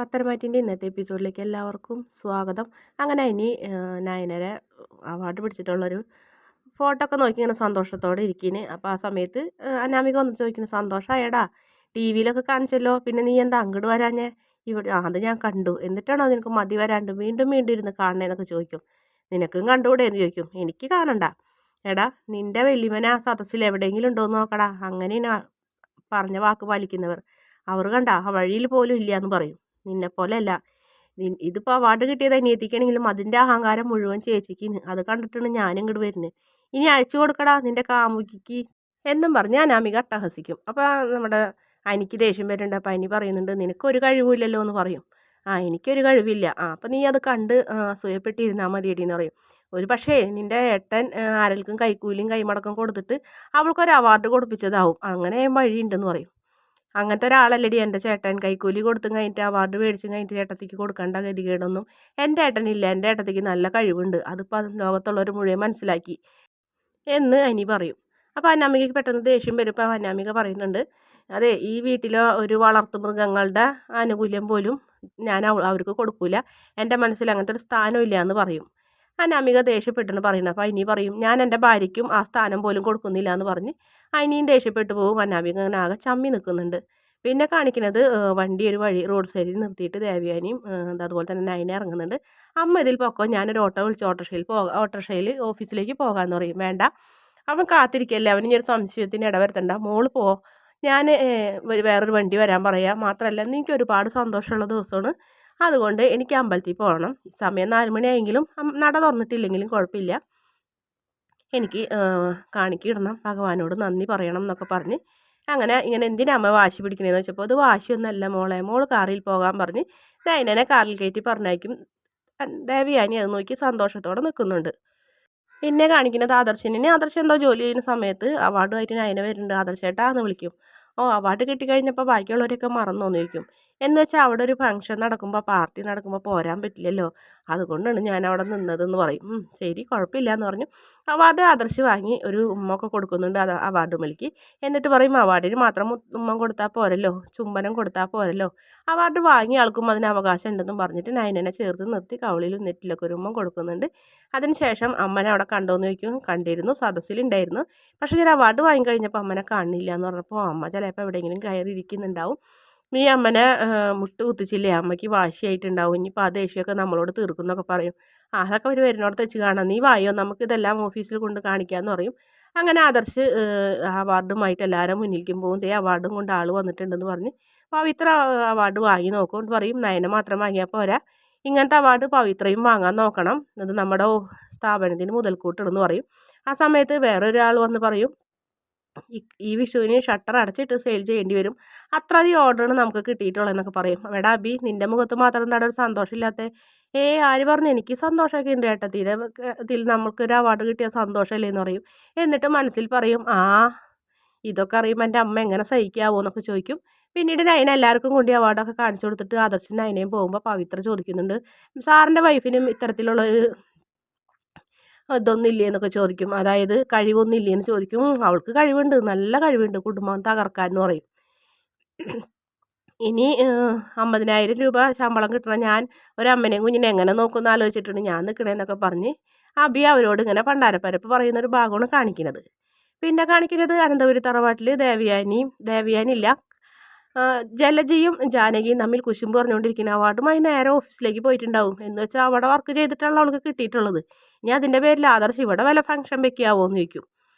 പത്തരമാറ്റിൻ്റെ ഇന്നത്തെ എപ്പിസോഡിലേക്ക് എല്ലാവർക്കും സ്വാഗതം. അങ്ങനെ ഇനി നയനരെ അവാർഡ് പിടിച്ചിട്ടുള്ളൊരു ഫോട്ടോ ഒക്കെ നോക്കി ഇങ്ങനെ സന്തോഷത്തോടെ ഇരിക്കുന്നു. അപ്പോൾ ആ സമയത്ത് അനാമിക വന്ന് ചോദിക്കുന്നു, സന്തോഷമായടാ, ടി വിയിലൊക്കെ കാണിച്ചല്ലോ, പിന്നെ നീ എന്താ അങ്ങോട്ട് വരാഞ്ഞേ? ഇവിടെ അത് ഞാൻ കണ്ടു, എന്നിട്ടാണോ നിനക്ക് മതി വരാണ്ട് വീണ്ടും വീണ്ടും ഇരുന്ന് കാണണേന്നൊക്കെ ചോദിക്കും. നിനക്കും കണ്ടുകൂടെ എന്ന് ചോദിക്കും. എനിക്ക് കാണണ്ട. എടാ, നിൻ്റെ വലിയവനെ ആ സദസ്സിൽ എവിടെയെങ്കിലും ഉണ്ടോയെന്ന് നോക്കടാ. അങ്ങനെ പറഞ്ഞ വാക്ക് പാലിക്കുന്നവർ അവർ കണ്ട ആ വഴിയിൽ പോലും ഇല്ല എന്ന് പറയും. നിന്നെപ്പോലെ അല്ല, ഇതിപ്പോൾ അവാർഡ് കിട്ടിയത് അനിയത്തിക്കാണെങ്കിലും അതിൻ്റെ അഹങ്കാരം മുഴുവൻ ചേച്ചിക്ക്. അത് കണ്ടിട്ടാണ് ഞാനും ഇങ്ങോട്ട് വരുന്നത്. ഇനി അയച്ചു കൊടുക്കടാ നിൻ്റെ കാമുകിക്ക് എന്നും പറഞ്ഞ് അനാമിക അട്ടഹസിക്കും. അപ്പോൾ നമ്മുടെ അനിക്ക് ദേഷ്യം വരുന്നുണ്ട്. അപ്പോൾ അനി പറയുന്നുണ്ട്, നിനക്കൊരു കഴിവില്ലല്ലോ എന്ന് പറയും. എനിക്കൊരു കഴിവില്ല. അപ്പോൾ നീ അത് കണ്ട് അസൂയപ്പെട്ടിരുന്നാൽ മതിയടി എന്ന് പറയും. ഒരു പക്ഷേ നിൻ്റെ ഏട്ടൻ ആരെങ്കിലും കൈക്കൂലിയും കൈമടക്കം കൊടുത്തിട്ട് അവൾക്കൊരു അവാർഡ് കൊടുപ്പിച്ചതാവും. അങ്ങനെ വഴിയുണ്ടെന്ന് പറയും. അങ്ങനത്തെ ഒരാളല്ലടി എൻ്റെ ചേട്ടൻ. കൈക്കൂലി കൊടുത്തും കഴിഞ്ഞിട്ട് അവാർഡ് മേടിച്ചും കഴിഞ്ഞിട്ട് ഏട്ടത്തിക്ക് കൊടുക്കേണ്ട ഗതികേടൊന്നും എൻ്റെ ഏട്ടനില്ല. എൻ്റെ ഏട്ടത്തിക്ക് നല്ല കഴിവുണ്ട്. അതിപ്പോൾ ലോകത്തുള്ളവർ മുഴുവൻ മനസ്സിലാക്കി എന്ന് അനി പറയും. അപ്പോൾ അനാമികയ്ക്ക് പെട്ടെന്ന് ദേഷ്യം വരും. ഇപ്പോൾ അനാമിക പറയുന്നുണ്ട്, അതെ, ഈ വീട്ടിലെ ഒരു വളർത്തു മൃഗങ്ങളുടെ ആനുകൂല്യം പോലും ഞാൻ അവർക്ക് കൊടുക്കൂല. എൻ്റെ മനസ്സിൽ അങ്ങനത്തെ ഒരു സ്ഥാനമില്ല എന്ന് പറയും. അനാമിക ദേഷ്യപ്പെട്ടാണ് പറയുന്നത്. അപ്പോൾ അനി പറയും, ഞാൻ എൻ്റെ ഭാര്യയ്ക്കും ആ സ്ഥാനം പോലും കൊടുക്കുന്നില്ല എന്ന് പറഞ്ഞ് അനിയും ദേഷ്യപ്പെട്ടു പോകും. അനാമിക അങ്ങനെ ആകെ ചമ്മി നിൽക്കുന്നുണ്ട്. പിന്നെ കാണിക്കുന്നത് വണ്ടി ഒരു വഴി റോഡ് സൈഡിൽ നിർത്തിയിട്ട് ദേവയാനിയും അതുപോലെ തന്നെ നയന ഇറങ്ങുന്നുണ്ട്. അമ്മ ഇതിൽ പൊക്കോ, ഞാനൊരു ഓട്ടോ വിളിച്ച് ഓട്ടോറിക്ഷയിൽ ഓഫീസിലേക്ക് പോകാമെന്ന് പറയും. വേണ്ട, അവൻ കാത്തിരിക്കല്ലേ, അവന് ഇനി ഒരു സംശയത്തിന് ഇടവരുത്തണ്ട, മോള് പോ, ഞാൻ വേറൊരു വണ്ടി വരാൻ പറയാം. മാത്രമല്ല എനിക്ക് ഒരുപാട് സന്തോഷമുള്ള ദിവസമാണ്, അതുകൊണ്ട് എനിക്ക് അമ്പലത്തിൽ പോകണം. സമയം 4 മണിയായെങ്കിലും നട തുറന്നിട്ടില്ലെങ്കിലും കുഴപ്പമില്ല, എനിക്ക് കാണിക്കിടണം, ഭഗവാനോട് നന്ദി പറയണം എന്നൊക്കെ പറഞ്ഞ് അങ്ങനെ ഇങ്ങനെ എന്തിനാ അമ്മ വാശി പിടിക്കണേന്ന് വെച്ചപ്പോൾ, അത് വാശിയൊന്നുമല്ല മോളെ, മോൾ കാറിൽ പോകാൻ പറഞ്ഞ് നയനനെ കാറിൽ കയറ്റി പറഞ്ഞയക്കും. ദേവയാനി അത് നോക്കി സന്തോഷത്തോടെ നിൽക്കുന്നുണ്ട്. പിന്നെ കാണിക്കുന്നത് ആദർശിനെ. ആദർശ് എന്തോ ജോലി ചെയ്യുന്ന സമയത്ത് അവാർഡുമായിട്ട് നയന വരുന്നുണ്ട്. ആദർശേട്ടാ എന്ന് വിളിക്കും. ഓ, അവാർഡ് കിട്ടിക്കഴിഞ്ഞപ്പോൾ ബാക്കിയുള്ളവരൊക്കെ മറന്നോന്ന് ചോദിക്കും. എന്ന് വെച്ചാൽ അവിടെ ഒരു ഫംഗ്ഷൻ നടക്കുമ്പോൾ, പാർട്ടി നടക്കുമ്പോൾ പോരാൻ പറ്റില്ലല്ലോ, അതുകൊണ്ടാണ് ഞാൻ അവിടെ നിന്നതെന്ന് പറയും. ശരി, കുഴപ്പമില്ല എന്ന് പറഞ്ഞു അവാർഡ് ആദർശ് വാങ്ങി ഒരു ഉമ്മൊക്കെ കൊടുക്കുന്നുണ്ട് അവാർഡ് മേലേക്ക്. എന്നിട്ട് പറയും, അവാർഡിന് മാത്രം ഉമ്മ കൊടുത്താൽ പോരല്ലോ, ചുംബനം കൊടുത്താൽ പോരല്ലോ, അവാർഡ് വാങ്ങിയ ആൾക്കും അതിന് അവകാശം ഉണ്ടെന്നും പറഞ്ഞിട്ട് നയനനെ ചേർത്ത് നിർത്തി കവളിലും നെറ്റിലൊക്കെ ഒരു ഉമ്മ കൊടുക്കുന്നുണ്ട്. അതിനുശേഷം അമ്മനെ അവിടെ കണ്ടോന്ന് ചോദിക്കും. കണ്ടിരുന്നു, സദസ്സിലുണ്ടായിരുന്നു, പക്ഷേ ഞാൻ അവാർഡ് വാങ്ങിക്കഴിഞ്ഞപ്പോൾ അമ്മനെ കാണില്ല എന്ന് പറഞ്ഞപ്പോൾ അമ്മ ചിലപ്പോൾ എവിടെയെങ്കിലും കയറിയിരിക്കുന്നുണ്ടാവും. നീ അമ്മനെ മുട്ട് കുത്തിച്ചില്ലേ, അമ്മയ്ക്ക് വാശിയായിട്ടുണ്ടാവും, ഇനിയിപ്പോൾ ആ ദേഷ്യമൊക്കെ നമ്മളോട് തീർക്കുന്നൊക്കെ പറയും. അതൊക്കെ അവർ വരുന്നോടത്ത് വെച്ച് കാണാം, നീ വായോ, നമുക്കിതെല്ലാം ഓഫീസിൽ കൊണ്ട് കാണിക്കാമെന്ന് പറയും. അങ്ങനെ ആദർശ് അവാർഡുമായിട്ട് എല്ലാവരും മുന്നിലേക്കും പോകും. ദേ അവാർഡും കൊണ്ട് ആൾ വന്നിട്ടുണ്ടെന്ന് പറഞ്ഞ് പവിത്ര അവാർഡ് വാങ്ങി നോക്കും. പറയും, നയന മാത്രം വാങ്ങിയാൽ പോരാ, ഇങ്ങനത്തെ അവാർഡ് പവിത്രയും വാങ്ങാൻ നോക്കണം, അത് നമ്മുടെ സ്ഥാപനത്തിന് മുതൽക്കൂട്ടിടുന്ന് പറയും. ആ സമയത്ത് വേറൊരാൾ വന്ന് പറയും, ഈ വിഷുവിന് ഷട്ടർ അടച്ചിട്ട് സെയിൽ ചെയ്യേണ്ടി വരും, അത്രയധികം ഓർഡറാണ് നമുക്ക് കിട്ടിയിട്ടുള്ളതെന്നൊക്കെ പറയും. എടാ അബി, നിൻ്റെ മുഖത്ത് മാത്രം എന്താണ് ഒരു സന്തോഷമില്ലാത്ത? ആര് പറഞ്ഞു, എനിക്ക് സന്തോഷമൊക്കെ ഉണ്ട് ഏട്ടാ, ഇതിൽ നമുക്കൊരു അവാർഡ് കിട്ടിയ സന്തോഷമല്ലേ എന്ന് പറയും. എന്നിട്ട് മനസ്സിൽ പറയും, ഇതൊക്കെ അറിയുമ്പോൾ എൻ്റെ അമ്മ എങ്ങനെ സഹിക്കാവോ എന്നൊക്കെ ചോദിക്കും. പിന്നീട് നയന എല്ലാവർക്കും കൊണ്ട് അവാർഡൊക്കെ കാണിച്ചു കൊടുത്തിട്ട് ആദർശൻ നയനയും പോകുമ്പോൾ പവിത്ര ചോദിക്കുന്നുണ്ട്, സാറിൻ്റെ വൈഫിനും ഇത്തരത്തിലുള്ളൊരു ഇതൊന്നും ഇല്ലേ എന്നൊക്കെ ചോദിക്കും. അതായത് കഴിവൊന്നും ഇല്ലേന്ന് ചോദിക്കും. അവൾക്ക് കഴിവുണ്ട്, നല്ല കഴിവുണ്ട്, കുടുംബം തകർക്കാൻ എന്ന് പറയും. ഇനി 50,000 രൂപ ശമ്പളം കിട്ടണം, ഞാൻ ഒരമ്മനെയും കുഞ്ഞിനെ എങ്ങനെ നോക്കുമെന്ന് ആലോചിച്ചിട്ടുണ്ട് ഞാൻ നിൽക്കണേന്നൊക്കെ പറഞ്ഞ് അബി അവരോട് ഇങ്ങനെ പണ്ടാരപ്പരപ്പ് പറയുന്നൊരു ഭാഗമാണ് കാണിക്കുന്നത്. പിന്നെ കാണിക്കുന്നത് അനന്തപുരി തറവാട്ടിൽ ദേവയാനില്ല, ജലജയും ജാനകിയും തമ്മിൽ കുശുമ്പ് പറഞ്ഞുകൊണ്ടിരിക്കുന്ന. അവാർഡുമായി നേരെ ഓഫീസിലേക്ക് പോയിട്ടുണ്ടാവും. എന്ന് വെച്ചാൽ അവിടെ വർക്ക് ചെയ്തിട്ടുള്ള അവൾക്ക് കിട്ടിയിട്ടുള്ളത്. ഇനി അതിൻ്റെ പേരിൽ ആദർശ് ഇവിടെ വല്ല ഫംഗ്ഷൻ വെക്കാവോ എന്ന് ചോദിക്കും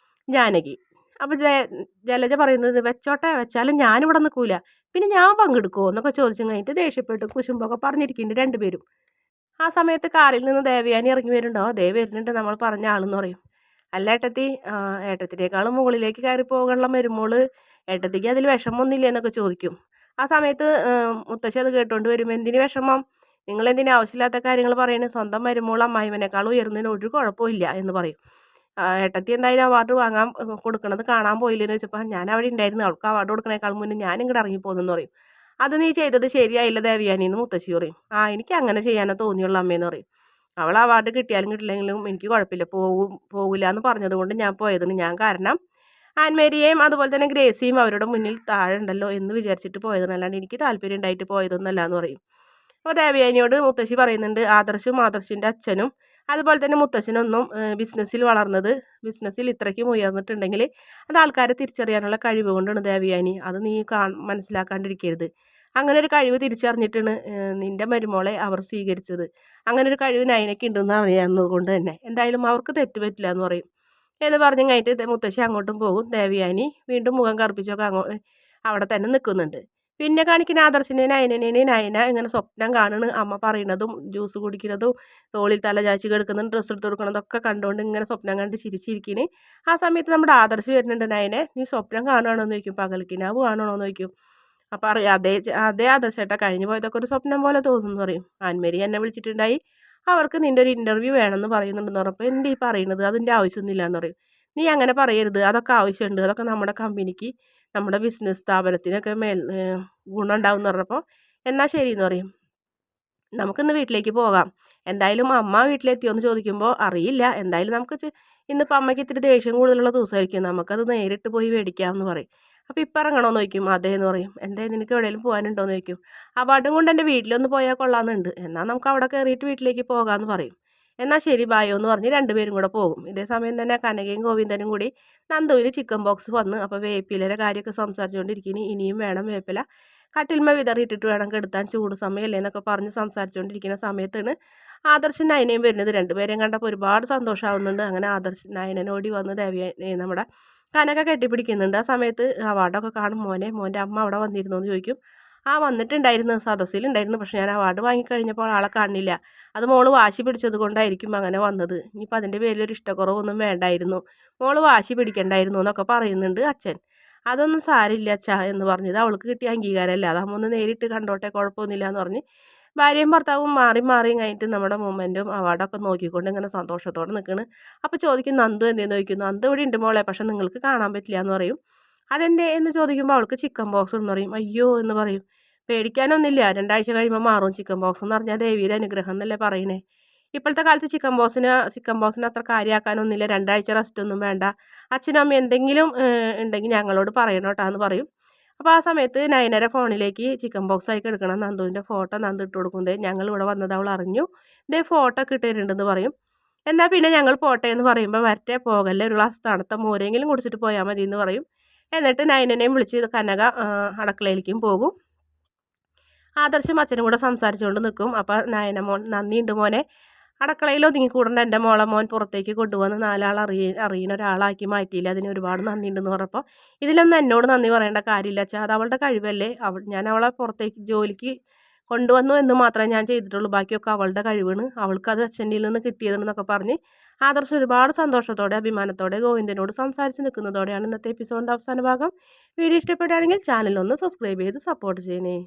ജാനകി. അപ്പോൾ ജലജ പറയുന്നത്, വെച്ചോട്ടെ, വെച്ചാലും ഞാനിവിടെ നിൽക്കൂല, പിന്നെ ഞാൻ പങ്കെടുക്കുമോ എന്നൊക്കെ ചോദിച്ചും കഴിഞ്ഞിട്ട് ദേഷ്യപ്പെട്ട് കുശുമ്പൊക്കെ പറഞ്ഞിരിക്കുന്നുണ്ട് രണ്ടുപേരും. ആ സമയത്ത് കാറിൽ നിന്ന് ദേവയാനി ഇറങ്ങി വരുന്നുണ്ടോ, വരുന്നുണ്ട് നമ്മൾ പറഞ്ഞ ആളെന്ന് പറയും. അല്ല ഏട്ടത്തി, ഏട്ടത്തിനേക്കാളും മുകളിലേക്ക് കയറി പോകാനുള്ള മരുമോള്, ഏട്ടത്തിക്ക് അതിൽ വിഷമമൊന്നുമില്ല എന്നൊക്കെ ചോദിക്കും. ആ സമയത്ത് മുത്തശ്ശി അത് കേട്ടുകൊണ്ട് വരും. എന്തിന് വിഷമം, നിങ്ങളെന്തിനു ആവശ്യമില്ലാത്ത കാര്യങ്ങൾ പറയുന്നത്, സ്വന്തം മരുമോൾ അമ്മായിമ്മനേക്കാളും ഉയർന്നതിന് ഒരു കുഴപ്പമില്ല എന്ന് പറയും. ഏട്ടത്തി എന്തായാലും അവാർഡ് വാങ്ങാൻ കൊടുക്കണത് കാണാൻ പോയില്ലെന്ന് വെച്ചപ്പോൾ, ഞാൻ അവിടെ ഉണ്ടായിരുന്നു, അവൾക്ക് അവാർഡ് കൊടുക്കണേക്കാൾ മുന്നേ ഞാൻ ഇങ്ങോട്ട് ഇറങ്ങിപ്പോകുന്നെന്ന് പറയും. അത് നീ ചെയ്തത് ശരിയായില്ല ദേവയാനിന്ന് മുത്തശ്ശി പറയും. എനിക്ക് അങ്ങനെ ചെയ്യാനേ തോന്നിയുള്ള അമ്മയെന്ന് പറയും. അവൾ അവാർഡ് കിട്ടിയാലും കിട്ടില്ലെങ്കിലും എനിക്ക് കുഴപ്പമില്ല, പോകില്ല എന്ന് പറഞ്ഞത് കൊണ്ട് ഞാൻ പോയതാണ്, ഞാൻ കാരണം ആൻമേരിയെയും അതുപോലെ തന്നെ ഗ്രേസിയും അവരുടെ മുന്നിൽ താഴെ ഉണ്ടല്ലോ എന്ന് വിചാരിച്ചിട്ട് പോയതെന്നല്ലാണ്ട് എനിക്ക് താല്പര്യം ഉണ്ടായിട്ട് പോയതൊന്നല്ല എന്ന് പറയും. അപ്പോൾ ദേവയാനിയോട് മുത്തശ്ശി പറയുന്നുണ്ട് ആദർശും ആദർശിൻ്റെ അച്ഛനും അതുപോലെ തന്നെ മുത്തശ്ശനൊന്നും ബിസിനസ്സിൽ ഇത്രയ്ക്കും ഉയർന്നിട്ടുണ്ടെങ്കിൽ അത് ആൾക്കാരെ തിരിച്ചറിയാനുള്ള കഴിവ് കൊണ്ടാണ് ദേവയാനി. അത് നീ മനസ്സിലാക്കാണ്ടിരിക്കരുത്. അങ്ങനെ ഒരു കഴിവ് തിരിച്ചറിഞ്ഞിട്ടാണ് നിൻ്റെ മരുമോളെ അവർ സ്വീകരിച്ചത്. അങ്ങനെ ഒരു കഴിവ് നയനയ്ക്ക് ഉണ്ടെന്ന് അറിയാവുന്നത് കൊണ്ട് തന്നെ എന്തായാലും അവർക്ക് തെറ്റ് പറ്റില്ല എന്ന് പറയും. എന്ന് പറഞ്ഞ് കഴിഞ്ഞിട്ട് മുത്തശ്ശി അങ്ങോട്ടും പോകും. ദേവയാനി വീണ്ടും മുഖം കറുപ്പിച്ചൊക്കെ അവിടെ തന്നെ നിൽക്കുന്നുണ്ട്. പിന്നെ കാണിക്കുന്ന ആദർശിനെ നയനേനെ നയന ഇങ്ങനെ സ്വപ്നം കാണുന്നു. അമ്മ പറയുന്നതും ജ്യൂസ് കുടിക്കുന്നതും തോളിൽ തല ചാച്ചി കിടക്കുന്നതും ഡ്രസ്സ് എടുത്ത് കൊടുക്കുന്നതൊക്കെ കണ്ടുകൊണ്ട് ഇങ്ങനെ സ്വപ്നം കണ്ട് ചിരിച്ചിരിക്കുന്നു. ആ സമയത്ത് നമ്മുടെ ആദർശ് വരുന്നുണ്ട്. നയനെ നീ സ്വപ്നം കാണുകയാണോ എന്ന് ചോദിക്കും. പകൽക്കിനാവ് കാണുകയാണോ എന്ന് ചോദിക്കും. അപ്പോൾ അറിയാം അതേ ആദർശേട്ടാ കഴിഞ്ഞു പോയതൊക്കെ ഒരു സ്വപ്നം പോലെ തോന്നുന്നു പറയും. ആൻമേരി എന്നെ വിളിച്ചിട്ടുണ്ടായി, അവർക്ക് നിൻ്റെ ഒരു ഇൻ്റർവ്യൂ വേണമെന്ന് പറയുന്നുണ്ടെന്ന് പറഞ്ഞപ്പോൾ എന്ത് ഈ പറയുന്നത്, അതിൻ്റെ ആവശ്യമൊന്നുമില്ല എന്ന് പറയും. നീ അങ്ങനെ പറയരുത്, അതൊക്കെ ആവശ്യമുണ്ട്, അതൊക്കെ നമ്മുടെ കമ്പനിക്ക് നമ്മുടെ ബിസിനസ് സ്ഥാപനത്തിനൊക്കെ ഗുണം ഉണ്ടാവും എന്ന് പറഞ്ഞപ്പോൾ എന്നാൽ ശരി എന്ന് പറയും. നമുക്കിന്ന് വീട്ടിലേക്ക് പോകാം. എന്തായാലും അമ്മ വീട്ടിലെത്തിയോ എന്ന് ചോദിക്കുമ്പോൾ അറിയില്ല. എന്തായാലും നമുക്ക് ഇന്നിപ്പോൾ അമ്മയ്ക്ക് ഇത്തിരി ദേഷ്യം കൂടുതലുള്ള ദിവസമായിരിക്കും, നമുക്കത് നേരിട്ട് പോയി മേടിക്കാമെന്ന് പറയും. അപ്പോൾ ഇപ്പം ഇറങ്ങണമെന്ന് ചോദിക്കും. അതേ എന്ന് പറയും. എന്താ നിനക്ക് എവിടെയെങ്കിലും പോകാനുണ്ടോ എന്ന് ചോദിക്കും. അവാർഡും കൊണ്ട് എൻ്റെ വീട്ടിലൊന്ന് പോയാൽ കൊള്ളാമെന്നുണ്ട്, എന്നാൽ നമുക്ക് അവിടെ കയറിയിട്ട് വീട്ടിലേക്ക് പോകാമെന്ന് പറയും. എന്നാൽ ശരി ബായോ എന്ന് പറഞ്ഞ് രണ്ടുപേരും കൂടെ പോകും. ഇതേ സമയം തന്നെ കനകയും ഗോവിന്ദനും കൂടി നന്ദുവിന് ചിക്കൻ ബോക്സ് വന്ന് അപ്പോൾ വേപ്പിലയുടെ കാര്യമൊക്കെ സംസാരിച്ചുകൊണ്ടിരിക്കുന്നു. ഇനിയും വേണം വേപ്പില, കട്ടിൽമ വിതറിയിട്ടിട്ട് വേണം കെടുത്താൻ, ചൂട് സമയമല്ലേ എന്നൊക്കെ പറഞ്ഞ് സംസാരിച്ചുകൊണ്ടിരിക്കുന്ന സമയത്താണ് ആദർശ് നയനയും വരുന്നത്. രണ്ടുപേരെയും കണ്ടപ്പോൾ ഒരുപാട് സന്തോഷമാവുന്നുണ്ട്. അങ്ങനെ ആദർശ് നയനനോടി വന്ന് നമ്മുടെ കനക കെട്ടിപ്പിടിക്കുന്നുണ്ട്. ആ സമയത്ത് അവാർഡൊക്കെ കാണും. മോൻ്റെ അമ്മ അവിടെ വന്നിരുന്നു എന്ന് ചോദിക്കും. വന്നിട്ടുണ്ടായിരുന്നു, സദസ്സിലുണ്ടായിരുന്നു, പക്ഷെ ഞാൻ അവാർഡ് വാങ്ങിക്കഴിഞ്ഞപ്പോൾ ആളെ കാണില്ല. അത് മോള് വാശി പിടിച്ചത് കൊണ്ടായിരിക്കും അങ്ങനെ വന്നത്. ഇനിയിപ്പോൾ അതിൻ്റെ പേരിലൊരു ഇഷ്ടക്കുറവൊന്നും വേണ്ടായിരുന്നു, മോള് വാശി പിടിക്കണ്ടായിരുന്നു എന്നൊക്കെ പറയുന്നുണ്ട് അച്ഛൻ. അതൊന്നും സാരില്ല അച്ഛാ എന്ന് പറഞ്ഞത് അവൾക്ക് കിട്ടിയ അംഗീകാരമല്ല, അതാകുമ്പോൾ ഒന്ന് നേരിട്ട് കണ്ടോട്ടെ, കുഴപ്പമൊന്നുമില്ല എന്ന് പറഞ്ഞ് ഭാര്യയും ഭർത്താവും മാറിയും കഴിഞ്ഞിട്ട് നമ്മുടെ മൊമെൻറ്റും അവാർഡൊക്കെ നോക്കിക്കൊണ്ട് ഇങ്ങനെ സന്തോഷത്തോടെ നിൽക്കുന്നു. അപ്പോൾ ചോദിക്കും നന്ദു എന്തെന്ന് ചോദിക്കും. നന്ദു ഇവിടെ ഉണ്ട് മോളെ, പക്ഷെ നിങ്ങൾക്ക് കാണാൻ പറ്റില്ല എന്ന് പറയും. അതെന്തേ എന്ന് ചോദിക്കുമ്പോൾ അവൾക്ക് ചിക്കൻ ബോക്സ് എന്ന് പറയും. അയ്യോ എന്ന് പറയും. പേടിക്കാനൊന്നുമില്ല, 2 ആഴ്ച കഴിയുമ്പോൾ മാറും. ചിക്കൻ ബോക്സ് എന്ന് പറഞ്ഞാൽ ദേവിയുടെ അനുഗ്രഹം എന്നല്ലേ പറയണേ. ഇപ്പോഴത്തെ കാലത്ത് ചിക്കൻ ബോക്സിന് അത്ര കാര്യമാക്കാനൊന്നുമില്ല, 2 ആഴ്ച റെസ്റ്റ് ഒന്നും വേണ്ട. അച്ഛനും അമ്മ എന്തെങ്കിലും ഉണ്ടെങ്കിൽ ഞങ്ങളോട് പറയണം കേട്ടോ എന്ന് പറയും. അപ്പോൾ ആ സമയത്ത് നയനയുടെ ഫോണിലേക്ക് ചിക്കൻ ബോക്സ് ആയി എടുക്കണം നന്ദുവിൻ്റെ ഫോട്ടോ നന്ദു ഇട്ട് കൊടുക്കുന്നത്. ഞങ്ങൾ ഇവിടെ വന്നത് അവൾ അറിഞ്ഞു, ഇതേ ഫോട്ടോ ഒക്കെ ഇട്ടിട്ടുണ്ടെന്ന് പറയും. എന്നാൽ പിന്നെ ഞങ്ങൾ പോട്ടെ എന്ന് പറയുമ്പോൾ വരട്ടെ പോകല്ലേ, ഒരു ഗ്ലാസ് തണുത്ത മോരെങ്കിലും കുടിച്ചിട്ട് പോയാൽ മതി എന്ന് പറയും. എന്നിട്ട് നയനനെയും വിളിച്ച് കനക അടുക്കളയിലേക്കും പോകും. ആദർശം അച്ഛനും കൂടെ സംസാരിച്ചുകൊണ്ട് നിൽക്കും. അപ്പോൾ നയന നന്ദിയുണ്ട് മോനെ, അടുക്കളയിൽ ഒതുങ്ങിക്കൂടേണ്ട എൻ്റെ മോൻ പുറത്തേക്ക് കൊണ്ടുവന്ന് 4 അറിയുന്ന ഒരാളാക്കി മാറ്റിയില്ല, അതിന് ഒരുപാട് നന്ദിയുണ്ടെന്ന് പറഞ്ഞപ്പോൾ ഇതിലൊന്നും എന്നോട് നന്ദി പറയേണ്ട കാര്യമില്ല അച്ഛാ, അത് അവളുടെ കഴിവല്ലേ, ഞാൻ അവളെ പുറത്തേക്ക് ജോലിക്ക് കൊണ്ടുവന്നു എന്ന് മാത്രമേ ഞാൻ ചെയ്തിട്ടുള്ളൂ, ബാക്കിയൊക്കെ അവളുടെ കഴിവാണ്, അവൾക്കത് അച്ഛൻ്റെ നിന്ന് കിട്ടിയതെന്നൊക്കെ പറഞ്ഞ് ആദർശം ഒരുപാട് സന്തോഷത്തോടെ അഭിമാനത്തോടെ ഗോവിന്ദനോട് സംസാരിച്ച് നിൽക്കുന്നതോടെയാണ് ഇന്നത്തെ എപ്പിസോഡിൻ്റെ അവസാന ഭാഗം. വീഡിയോ ഇഷ്ടപ്പെടുകയാണെങ്കിൽ ചാനലൊന്ന് സബ്സ്ക്രൈബ് ചെയ്ത് സപ്പോർട്ട് ചെയ്യണേ.